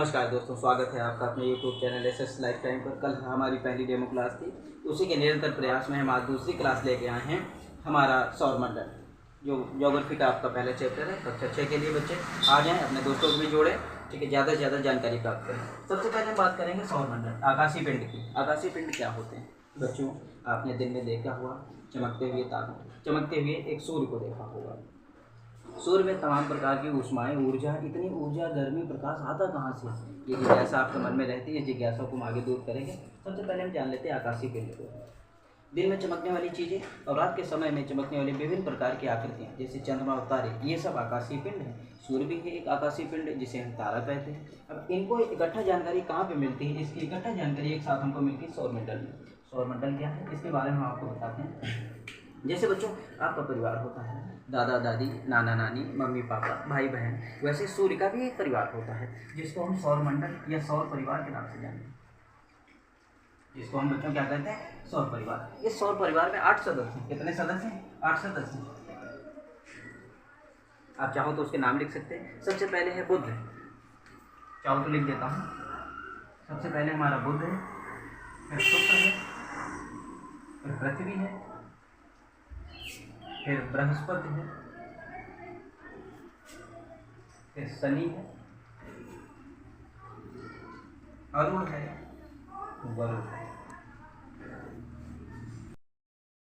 नमस्कार दोस्तों, स्वागत है आपका अपने YouTube channel SS life time पर। कल हमारी पहली डेमो क्लास थी, उसी के निरंतर प्रयास में हम आज दूसरी क्लास लेके आए हैं। हमारा सौरमंडल जो ज्योग्राफी का आपका पहला चैप्टर है। कक्षा 6 के लिए बच्चे आ जाएँ, अपने दोस्तों को भी जोड़ें, ठीक है, ज़्यादा से ज़्यादा जानकारी प्राप्त करें। सबसे पहले हम बात करेंगे सौरमंडल, आकाशीय पिंड की। आकाशीय पिंड क्या होते हैं बच्चों? आपने दिन में देखा हुआ चमकते हुए तारों, चमकते हुए एक सूर्य को देखा होगा। सूर्य में तमाम प्रकार की ऊष्माएं, ऊर्जा, इतनी ऊर्जा, गर्मी, प्रकाश आता कहाँ से? ये जिज्ञासा आपके मन में रहती है, जिज्ञासा को हम आगे दूर करेंगे। सबसे पहले हम जान लेते हैं आकाशीय पिंड को। दिन में चमकने वाली चीज़ें और रात के समय में चमकने वाली विभिन्न प्रकार की आकृतियाँ, जैसे चंद्रमा और तारे, ये सब आकाशीय पिंड है। सूर्य भी है एक आकाशीय पिंड जिसे हम तारा कहते हैं। अब इनको इकट्ठा जानकारी कहाँ पे मिलती है? इसकी इकट्ठा जानकारी एक साथ हमको मिलती है सौरमंडल में। सौरमंडल क्या है, इसके बारे में हम आपको बताते हैं। जैसे बच्चों आपका परिवार होता है, दादा दादी, नाना नानी, मम्मी पापा, भाई बहन, वैसे सूर्य का भी एक परिवार होता है जिसको हम सौरमंडल या सौर परिवार के नाम से जानते हैं। जिसको हम बच्चों क्या कहते हैं? सौर परिवार। इस सौर परिवार में 8 सदस्य हैं। कितने सदस्य हैं? 8 सदस्य। आप चाहो तो उसके नाम लिख सकते हैं। सबसे पहले है बुध, चाहो तो लिख देता हूँ। सबसे पहले हमारा बुध है, फिर शुक्र है, फिर पृथ्वी है, फिर बृहस्पति है, फिर शनि है, अरुण है, वरुण है।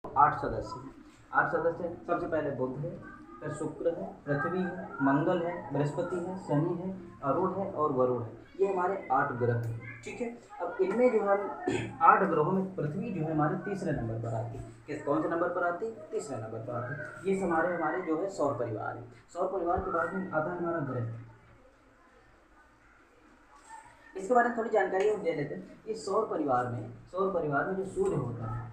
8 सदस्य हैं। 8 सदस्य सबसे पहले बुध है, फिर शुक्र है, पृथ्वी है, मंगल है, बृहस्पति है, शनि है, अरुण है और वरुण है। ये हमारे 8 ग्रह हैं, ठीक है। अब इनमें जो हम 8 ग्रहों में पृथ्वी जो है हमारे तीसरे नंबर पर आती है। किस कौन से नंबर पर आती है? तीसरे नंबर पर आती है। ये हमारे जो है सौर परिवार है। सौर परिवार के बाद में आता है हमारा ग्रह। इसके बारे में थोड़ी जानकारी हम दे लेते हैं। इस सौर परिवार में जो सूर्य होता है,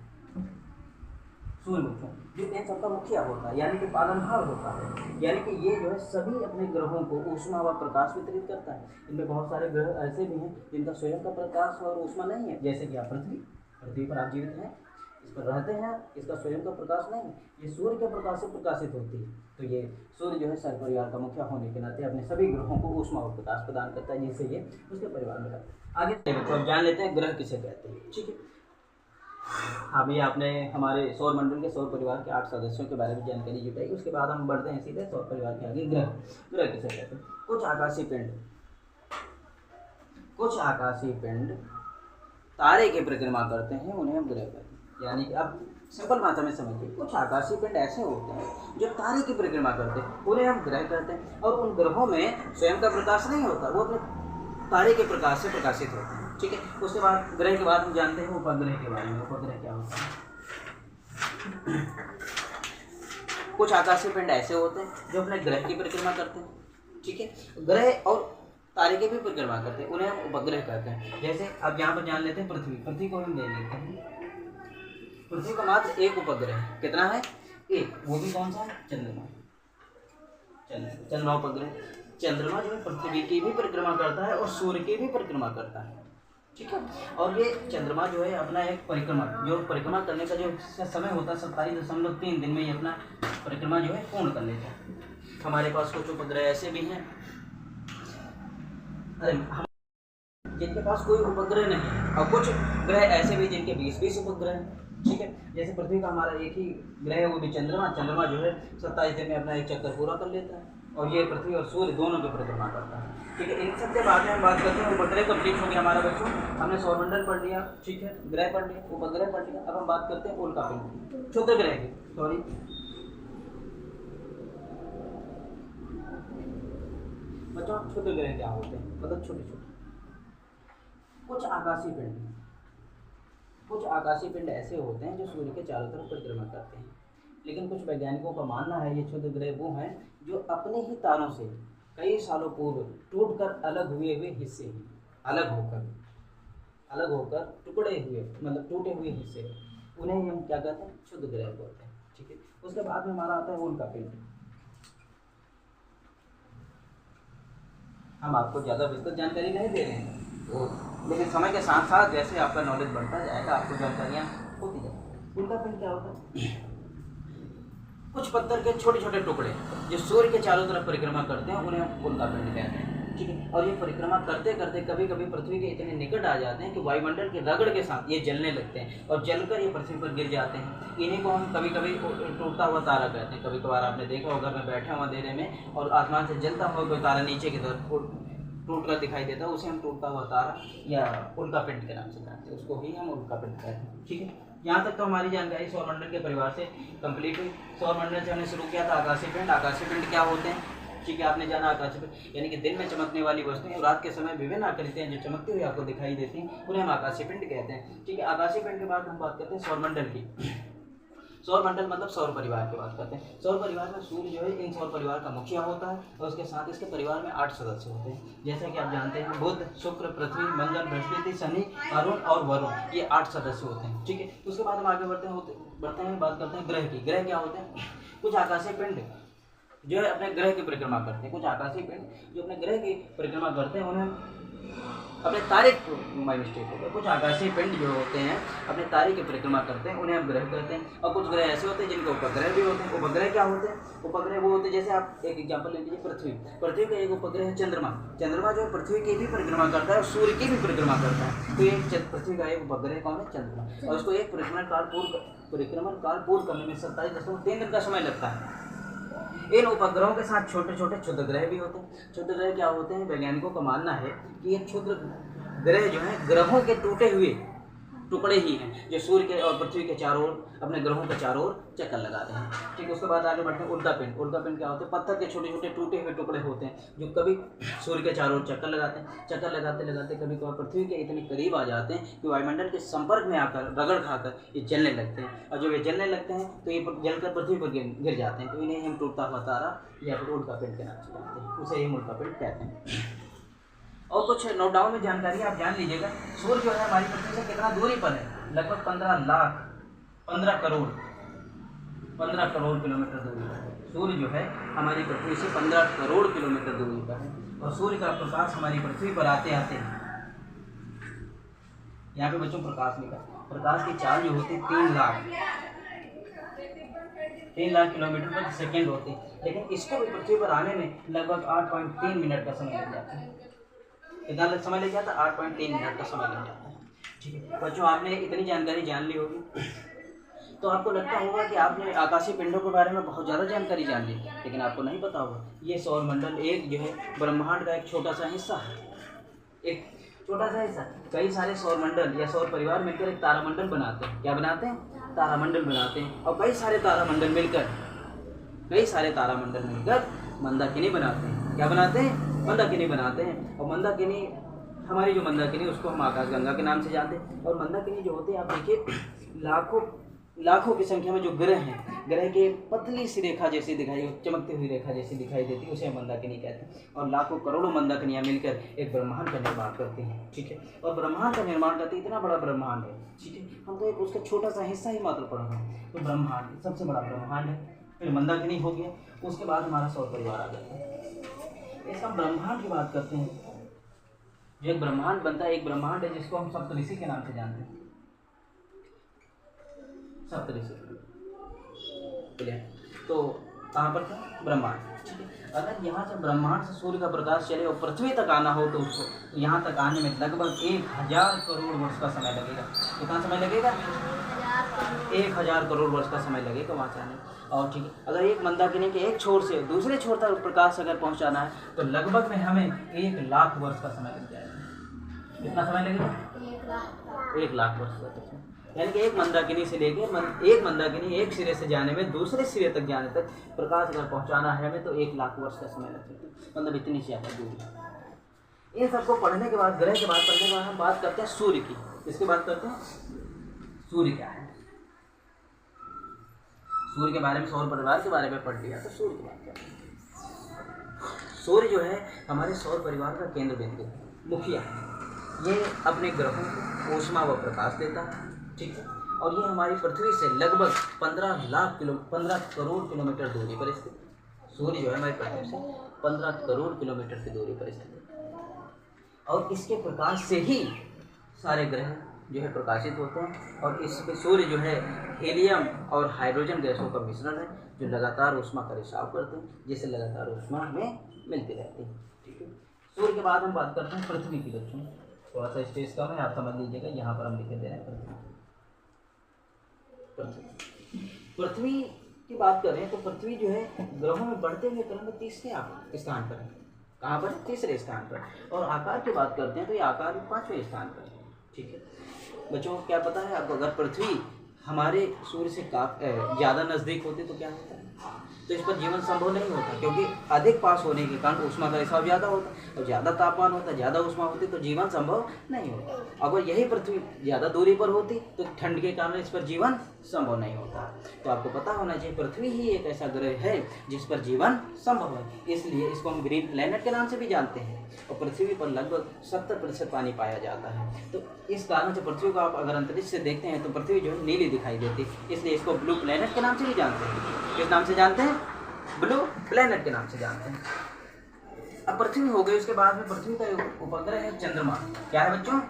सूर्य जो इन सबका मुखिया होता है, यानी कि पालनहार होता है, यानी कि ये जो है सभी अपने ग्रहों को ऊष्मा व प्रकाश वितरित करता है। इनमें बहुत सारे ग्रह ऐसे भी हैं जिनका स्वयं का प्रकाश और ऊष्मा नहीं है, जैसे कि आप पृथ्वी पर आप जीवित हैं, इस पर रहते हैं, इसका स्वयं का प्रकाश नहीं है, ये सूर्य के प्रकाश से प्रकाशित होती है। तो ये सूर्य जो है सौर परिवार का मुखिया होने के नाते अपने सभी ग्रहों को ऊष्मा और प्रकाश प्रदान करता है, जिससे ये उसके परिवार में रहता है। आगे तो अब जान लेते हैं ग्रह किसे कहते हैं, ठीक है। अभी आपने हमारे सौर मंडल के सौर परिवार के 8 सदस्यों के बारे में जानकारी जुटाई। उसके बाद हम बढ़ते हैं सीधे सौर परिवार के आगे। ग्रह किसे कहते हैं? कुछ आकाशीय पिंड तारे की परिक्रमा करते हैं, उन्हें हम ग्रह कहते हैं। यानी कि अब सिंपल भाषा में समझिए, कुछ आकाशीय पिंड ऐसे होते हैं जो तारे की परिक्रमा करते हैं, उन्हें हम ग्रह कहते हैं। और उन ग्रहों में स्वयं का प्रकाश नहीं होता, वो अपने तारे के प्रकाश से प्रकाशित होते हैं, ठीक है। उसके बाद ग्रह के बाद हम जानते हैं उपग्रह के बारे में। उपग्रह क्या होता है? कुछ आकाशीय पिंड ऐसे होते हैं जो अपने ग्रह की परिक्रमा करते हैं, ठीक है। ग्रह और तारे की भी परिक्रमा करते हैं, उन्हें हम उपग्रह कहते हैं। जैसे अब यहाँ पर जान लेते हैं पृथ्वी को हम ले लेते हैं। पृथ्वी का मात्र एक उपग्रह है। कितना है? एक। वो भी कौन सा है? चंद्रमा उपग्रह। चंद्रमा जो है पृथ्वी की भी परिक्रमा करता है और सूर्य की भी परिक्रमा करता है, ठीक है। और ये चंद्रमा जो है अपना एक परिक्रमा करने का जो समय होता है 27.3 दिन में ये अपना परिक्रमा जो है पूर्ण कर लेता है। हमारे पास कुछ उपग्रह ऐसे भी हैं जिनके पास कोई उपग्रह नहीं है, और कुछ ग्रह ऐसे भी जिनके 20 उपग्रह हैं, ठीक है। जैसे पृथ्वी का हमारा एक ही ग्रह है, वो भी चंद्रमा जो है 27 दिन में अपना एक चक्कर पूरा कर लेता है, और ये पृथ्वी और सूर्य दोनों की परिक्रमा करता है, ठीक है। इन सबके बाद में हम बात करते हैं उपग्रह कंप्लीट हो गया हमारा बच्चों। हमने सौरमंडल पढ़ लिया, ठीक है, ग्रह पढ़ लिया, उपग्रह पढ़ लिया। अब हम बात करते हैं उल्का पिंड, क्षुद्र ग्रह की। बच्चों क्षुद्र ग्रह क्या होते हैं? मतलब छोटे कुछ आकाशीय पिंड ऐसे होते हैं जो सूर्य के चारों तरफ परिक्रमा करते हैं, लेकिन कुछ वैज्ञानिकों का मानना है ये क्षुद्र ग्रह वो हैं जो अपने ही तारों से कई सालों पूर्व टूटकर अलग हुए हिस्से हैं, अलग होकर टुकड़े हुए, मतलब टूटे हुए हिस्से, उन्हें हम क्या कहते हैं? क्षुद्र ग्रह बोलते हैं, ठीक है। उसके बाद में हमारा आता है उल्का पिंड। हम आपको ज़्यादा विस्तृत जानकारी नहीं दे रहे हैं, लेकिन समय के साथ साथ जैसे आपका नॉलेज बढ़ता जाएगा आपको जानकारियाँ होती जाएगी। उल्का पिंड क्या होता है? कुछ पत्थर के छोटे छोटे टुकड़े जो सूर्य के चारों तरफ परिक्रमा करते हैं, उन्हें हम उल्का पिंड कहते हैं। ठीक है। और ये परिक्रमा करते करते कभी कभी पृथ्वी के इतने निकट आ जाते हैं कि वायुमंडल के रगड़ के साथ ये जलने लगते हैं और जलकर ये पृथ्वी पर गिर जाते हैं। इन्हीं को हम कभी कभी टूटता हुआ तारा कहते हैं। कभी कभार आपने देखा होगा मैं बैठा हुआ अंधेरे में और आसमान से जलता हुआ कोई तारा नीचे की तरफ टूट कर दिखाई देता है, उसे हम टूटता हुआ तारा या उल्का पिंड के नाम से जानते हैं, उसको ही हम उल्का पिंड कहते हैं। ठीक है, यहाँ तक तो हमारी जानकारी सौरमंडल के परिवार से कंप्लीट हुई। सौरमंडल से हमने शुरू किया था आकाशीय पिंड। आकाशीय पिंड क्या होते हैं? ठीक है, आपने जाना आकाशीय पिंड यानी कि दिन में चमकने वाली वस्तुएं और रात के समय विभिन्न आकृतियां जो चमकती हुई आपको दिखाई देती हैं, उन्हें हम आकाशीय पिंड कहते हैं। ठीक है, आकाशीय पिंड के बाद हम बात करते हैं सौरमंडल की। सौरमंडल मतलब सौर परिवार की बात करते हैं। सौर परिवार में सूर्य जो है इन सौर परिवार का मुखिया होता है और उसके साथ इसके परिवार में 8 सदस्य होते हैं। जैसा कि आप जानते हैं बुध, शुक्र, पृथ्वी, मंगल, बृहस्पति, शनि, अरुण और वरुण, ये 8 सदस्य होते हैं। ठीक है, उसके बाद हम आगे बढ़ते हैं बात करते हैं ग्रह की। ग्रह क्या होते हैं? कुछ आकाशीय पिंड जो है अपने ग्रह की परिक्रमा करते हैं। कुछ आकाशीय पिंड जो अपने ग्रह की परिक्रमा करते हैं उन्हें अपने तारे मिस्टेक हो गया कुछ आकाशीय पिंड जो होते हैं अपने तारे की परिक्रमा करते हैं, उन्हें हम ग्रह कहते हैं। और कुछ ग्रह ऐसे होते हैं जिनके उपग्रह भी होते हैं। उपग्रह क्या होते हैं? उपग्रह वो होते हैं, जैसे आप एक एग्जाम्पल ले लीजिए पृथ्वी का एक उपग्रह है चंद्रमा। चंद्रमा जो पृथ्वी की भी परिक्रमा करता है और सूर्य की भी परिक्रमा करता है। तो एक पृथ्वी का एक उपग्रह कौन है? चंद्रमा। और उसको एक परिक्रमण काल पूर्ण करने में 27.3 दिन का समय लगता है। इन उपग्रहों के साथ छोटे छोटे क्षुद्र ग्रह भी होते हैं। क्षुद्र ग्रह क्या होते हैं? वैज्ञानिकों का मानना है कि ये क्षुद्र ग्रह जो हैं ग्रहों के टूटे हुए टुकड़े ही हैं जो सूर्य के और पृथ्वी के चारों ओर अपने ग्रहों के चारों ओर चक्कर लगाते हैं। ठीक, उसके बाद आगे बढ़ते हैं उल्का पिंड। उल्का पिंड क्या होते हैं? पत्थर के छोटे छोटे टूटे हुए टुकड़े होते हैं जो कभी सूर्य के चारों ओर चक्कर लगाते हैं। चक्कर लगाते लगाते कभी कभार पृथ्वी के इतने करीब आ जाते हैं कि वायुमंडल के संपर्क में आकर रगड़ खाकर ये जलने लगते हैं। और जब ये जलने लगते हैं तो ये जलकर पृथ्वी पर गिर जाते हैं। तो इन्हें हम टूटता हुआ तारा या फिर उल्का पिंड के नाम से जानते हैं, उसे हम उल्का पिंड कहते हैं। और कुछ नोट डाउन में जानकारी आप जान लीजिएगा। सूर्य जो है हमारी पृथ्वी से कितना दूरी पर है? लगभग 15 करोड़ किलोमीटर दूरी पर है। सूर्य जो है हमारी पृथ्वी से 15 करोड़ किलोमीटर दूरी पर है। और सूर्य का प्रकाश हमारी पृथ्वी पर आते आते यहाँ पे बच्चों प्रकाश लिखा, प्रकाश की चाल जो होती है 3 लाख किलोमीटर पर सेकेंड होती है। लेकिन इसको भी पृथ्वी पर आने में लगभग 8.3 मिनट का समय लग जाता है। कितना समय लग जाता है? 8.3 मिनट का समय लग जाता है। ठीक है बच्चों, आपने इतनी जानकारी जान ली होगी तो आपको लगता होगा कि आपने आकाशीय पिंडों के बारे में बहुत ज़्यादा जानकारी जान ली, लेकिन आपको नहीं पता होगा ये सौरमंडल एक जो है ब्रह्मांड का एक छोटा सा हिस्सा है। एक छोटा सा हिस्सा, कई सारे सौरमंडल या सौर परिवार मिलकर एक तारामंडल बनाते हैं। क्या बनाते हैं? तारामंडल बनाते हैं। और कई सारे तारामंडल मिलकर मंदाकिनी बनाते हैं। क्या बनाते हैं? मंदाकिनी बनाते हैं। और मंदाकिनी हमारी जो मंदाकिनी उसको हम आकाशगंगा के नाम से जानते हैं। और मंदाकिनी जो होते हैं आप देखिए लाखों की संख्या में जो ग्रह हैं, ग्रह के पतली सी रेखा जैसी चमकती हुई रेखा जैसी दिखाई देती है, उसे हम मंदाकिनी कहते हैं। और लाखों करोड़ों मंदाकिनियाँ मिलकर एक ब्रह्मांड का निर्माण करती हैं। ठीक है, और ब्रह्मांड का निर्माण करती इतना बड़ा ब्रह्मांड है। ठीक है, हम तो एक उसका छोटा सा हिस्सा ही मात्र पढ़ रहे हैं। तो ब्रह्मांड सबसे बड़ा ब्रह्मांड है। फिर मंदाकिनी हो गया, उसके बाद हमारा सौर परिवार आ जाता है। इसका ब्रह्मांड की बात करते हैं। जो एक ब्रह्मांड बनता है, एक ब्रह्मांड है जिसको हम सप्तऋषि के नाम से जानते हैं। सप्तऋषि तो कहाँ पर था? ब्रह्मांड। ठीक है, अगर यहाँ से ब्रह्मांड से सूर्य का प्रकाश चले और पृथ्वी तक आना हो तो उसको यहाँ तक आने में लगभग 1000 करोड़ वर्ष का समय लगेगा। कितना समय लगेगा? 1000 करोड़ वर्ष का समय लगेगा वहाँ से आने। और ठीक है, अगर एक मंदाकिनी के एक छोर से दूसरे छोर तक प्रकाश अगर पहुँचाना है तो लगभग में हमें 1 लाख वर्ष का समय लग जाएगा। कितना समय लगेगा? 1 लाख वर्ष का। यानी कि एक मंदाकिनी से लेके एक मंदाकिनी एक सिरे से जाने में दूसरे सिरे तक जाने तक प्रकाश अगर पहुंचाना है हमें तो 1 लाख वर्ष का समय लग सकता है। मतलब इतनी ज़्यादा दूरी। इन सबको पढ़ने के बाद, ग्रह के बाद पढ़ने के बाद हम बात करते हैं सूर्य की। इसकी बात करते हैं सूर्य क्या है। सूर्य के बारे में, सौर परिवार के बारे में पढ़ लिया तो सूर्य की बात करते हैं। सूर्य जो है हमारे सौर परिवार का केंद्र बिंदु, मुखिया है। ये अपने ग्रहों को ऊष्मा व प्रकाश देता है। ठीक है, और ये हमारी पृथ्वी से लगभग 15 करोड़ किलोमीटर दूरी पर स्थित। सूर्य जो है हमारी पृथ्वी से 15 करोड़ किलोमीटर की दूरी पर स्थित है। और इसके प्रकाश से ही सारे ग्रह जो है प्रकाशित होते हैं। और इसमें सूर्य जो है हीलियम और हाइड्रोजन गैसों का मिश्रण है जो लगातार ऊष्मा का रिसाव करते हैं, जिससे लगातार ऊष्मा हमें मिलती रहती है। ठीक है, सूर्य के बाद हम बात करते हैं पृथ्वी की बच्चों। थोड़ा सा स्पेस कम है, आप समझ लीजिएगा, यहाँ पर हम लिखे दे रहे हैं पृथ्वी। पृथ्वी की बात करें तो पृथ्वी जो है ग्रहों में बढ़ते हुए क्रम में तीसरे स्थान पर है। कहाँ पर? तीसरे स्थान पर। और आकार की बात करते हैं तो ये आकार में 5वें स्थान पर है। ठीक है बच्चों, क्या पता है आपको, अगर पृथ्वी हमारे सूर्य से ज़्यादा नज़दीक होती तो क्या होता है, तो इस पर जीवन संभव नहीं होता, क्योंकि अधिक पास होने के कारण ऊष्मा का रिसाव ज़्यादा होता, और ज़्यादा तापमान होता, ज़्यादा ऊष्मा होती तो जीवन संभव नहीं होता। अगर यही पृथ्वी ज़्यादा दूरी पर होती तो ठंड के कारण इस पर जीवन संभव नहीं होता। तो आपको पता होना चाहिए पृथ्वी ही एक ऐसा ग्रह है जिस पर जीवन संभव है, इसलिए इसको हम ग्रीन प्लेनेट के नाम से भी जानते हैं। और पृथ्वी पर लगभग 70% पानी पाया जाता है। तो इस कारण से पृथ्वी को आप अगर अंतरिक्ष से देखते हैं तो पृथ्वी जो है नीली दिखाई देती है, इसलिए इसको ब्लू प्लेनेट के नाम से भी जानते हैं। किस नाम से जानते हैं? ब्लू प्लेनेट के नाम से जानते हैं। अब पृथ्वी हो गई, उसके बाद में पृथ्वी का उपग्रह है चंद्रमा। क्या है बच्चों?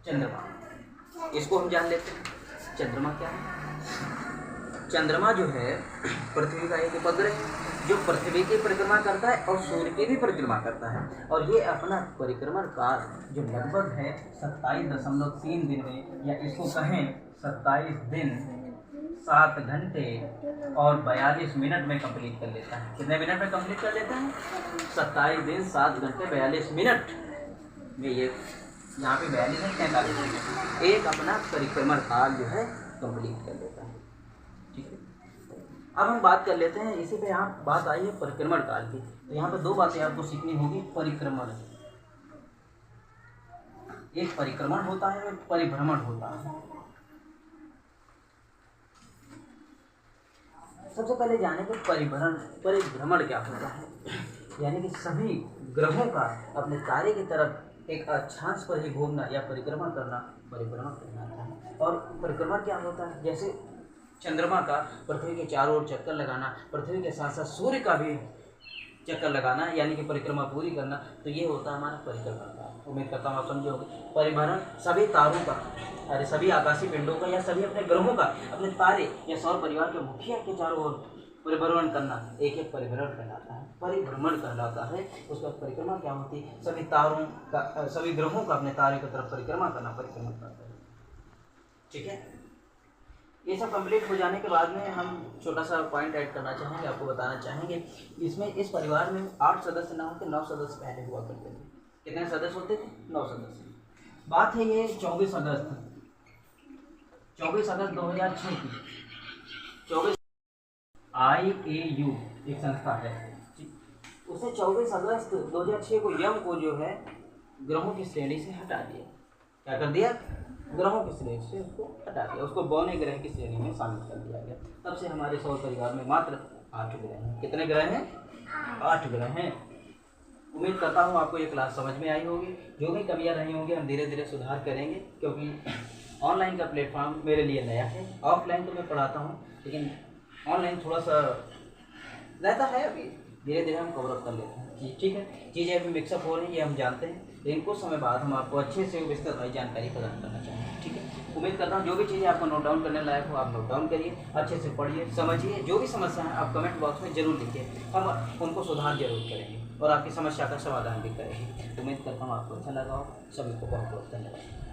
चंद्रमा। इसको हम जान लेते हैं चंद्रमा क्या है। चंद्रमा जो है पृथ्वी का एक उपग्रह है जो पृथ्वी की परिक्रमा करता है और सूर्य की भी परिक्रमा करता है। और ये अपना परिक्रमण काल जो लगभग है 27.3 दिन में, या इसको कहें 27 दिन 7 घंटे और 42 मिनट में कंप्लीट कर लेता है। कितने मिनट में कंप्लीट कर लेता है? 27 दिन 7 घंटे 42 मिनट में। ये यहाँ पे 42 है 43 मिनट एक अपना परिक्रमण काल जो है कंप्लीट कर लेता है। ठीक है, अब हम बात कर लेते हैं, इसी पे यहाँ बात आई है परिक्रमण काल की। तो यहाँ पर 2 बातें आपको सीखनी होगी। परिक्रमण, एक परिक्रमण होता है और परिभ्रमण होता है। सबसे पहले जाने के परिभ्रमण क्या होता है, यानी कि सभी ग्रहों का अपने तारे की तरफ एक अक्षांश पर ही घूमना या परिक्रमण करना परिभ्रमण कहलाता है। और परिक्रमण क्या होता है, जैसे चंद्रमा का पृथ्वी के चारों ओर चक्कर लगाना, पृथ्वी के साथ साथ सूर्य का भी चक्कर लगाना, यानी कि परिक्रमा पूरी करना, तो ये होता है हमारा परिक्रमण का। उम्मीद करता हूँ आप समझे होंगे। परिभ्रमण सभी तारों का, अरे सभी आकाशीय पिंडों का या सभी अपने ग्रहों का अपने तारे या सौर परिवार के मुखिया के चारों ओर परिभ्रमण करना एक परिभ्रमण कहलाता है, परिभ्रमण कहलाता है। उसका परिक्रमा क्या होती है? सभी तारों का, सभी ग्रहों का अपने तारे की तरफ परिक्रमा करना परिक्रमण करता है। ठीक है, ये सब कंप्लीट हो जाने के बाद में हम छोटा सा पॉइंट ऐड करना चाहेंगे, आपको बताना चाहेंगे। इसमें इस परिवार में 8 सदस्य ना होते, 9 सदस्य पहले हुआ करते थे। कितने सदस्य होते थे? 9 सदस्य। बात है ये 24 अगस्त 2006 की। 24 IAU एक संस्था है, उसने 24 अगस्त 2006 को यम को जो है ग्रहों की श्रेणी से हटा दिया। क्या कर दिया? ग्रहों की श्रेणी से उसको हटा दिया, उसको बौने ग्रह की श्रेणी में शामिल कर दिया गया। तब से हमारे सौर परिवार में मात्र 8 ग्रह हैं। कितने ग्रह हैं? 8 ग्रह हैं। उम्मीद करता हूँ आपको ये क्लास समझ में आई होगी। जो भी कमियाँ रही होंगी हम धीरे धीरे सुधार करेंगे, क्योंकि ऑनलाइन का प्लेटफॉर्म मेरे लिए नया है। ऑफलाइन तो मैं पढ़ाता हूँ, लेकिन ऑनलाइन थोड़ा सा रहता है, अभी धीरे धीरे हम कवर अप कर लेते हैं। ठीक है, चीज़ें अभी मिक्सअप हो रही हैं, ये हम जानते हैं, लेकिन कुछ समय बाद हम आपको अच्छे से विस्तृत जानकारी प्रदान करना चाहेंगे। ठीक है, उम्मीद करता हूँ जो भी चीज़ें आपको नोट डाउन करने लायक हो आप नोट डाउन करिए, अच्छे से पढ़िए, समझिए। जो भी समस्या है आप कमेंट बॉक्स में जरूर लिखिए, हम उनको सुधार जरूर करेंगे और आपकी समस्या का समाधान भी करेंगे। उम्मीद करता हूँ आपको अच्छा लगा हो। सभी को बहुत बहुत धन्यवाद।